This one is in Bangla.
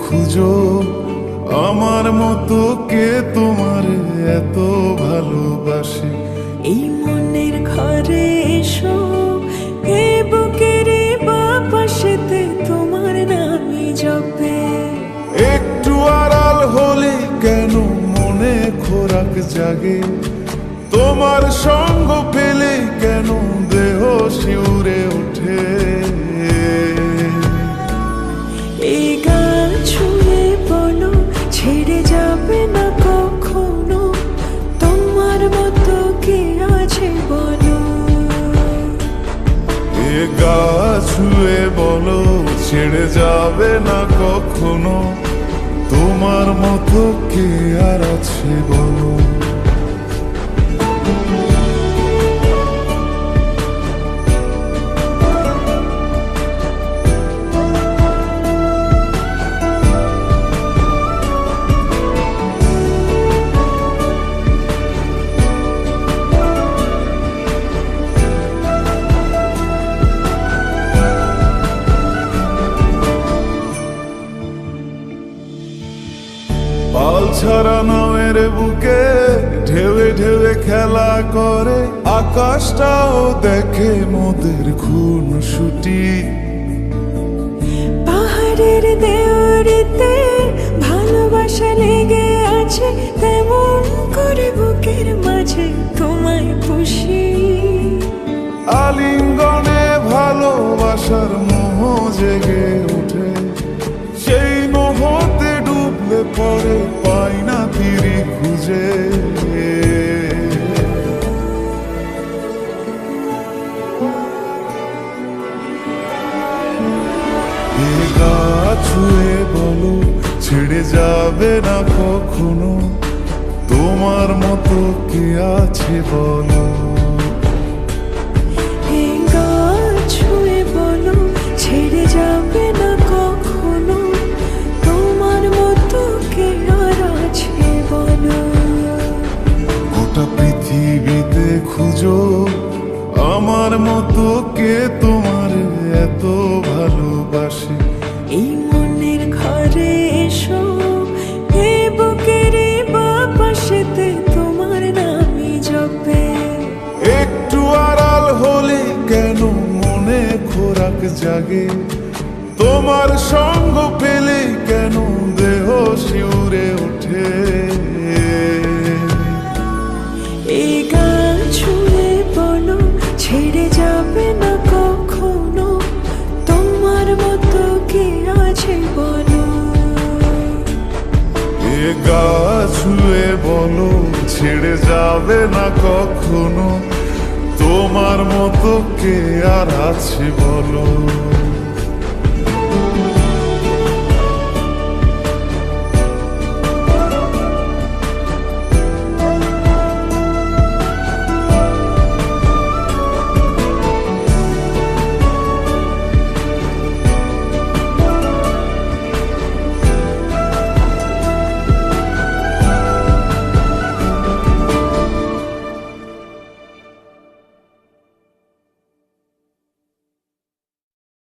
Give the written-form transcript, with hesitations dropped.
খুঁজো আমার মতো কে তোমার এত ভালোবাসে। এই মনের ঘরে এসো, এই বুকের বাপাশেতে তোমার নামই জপে। একটু আড়াল হলে কেন মনে খোরাক জাগে, তোমার সঙ্গ পেলে কেন দেহ শিউরে ওঠে। এই গান ছুঁয়ে বলো ছেড়ে যাবে না কখনো, তোমার মতো কে আছে বলো। এ গা ছুঁয়ে বলো ছেড়ে যাবে না কখনো, তোমার মতো কে আর আছে বলো। পাল ছাড়া নামের বুকে ঢেউে ঢেউে খেলা করে, আকাশটাও দেখে মোদের খুন ছুটি। পাহাড়ের দেওয়ারিতে ভালোবাসা লেগে আছে, তেমন করে বুকের মাঝে তোমায় পুষি। আলিঙ্গনে ভালোবাসার মোহ জেগে ওঠে, সেই মোহতে ডুবলে পরে পাই না তীরে খুঁজে। এ গা ছুঁয়ে বলো ছেড়ে যাবে না কখনো, তোমার মতো কে আছে বলো। এই গান ছুঁয়ে বলো ছেড়ে যাবে না কখনো, তোমার মতো কে আর আছে বলো। গোটা পৃথিবীতে খুঁজো আমার মতো কে তোমার এত ভালোবাসে। এই মনের ঘরে এসো, এই বুকের বাপাশেতে তোমার নামই জপে। একটু আড়াল হলে কেন মনে খোরাক জাগে, তোমার সঙ্গ পেলে কেন দেহ শিউরে ওঠে। এই গান ছুঁয়ে বলো ছেড়ে যাবে না কখনো, তোমার মতো কে আছে বলো। এ গা ছুঁয়ে বলো ছেড়ে যাবে না কখনো, তোমার মতো কে আর আছে বলো।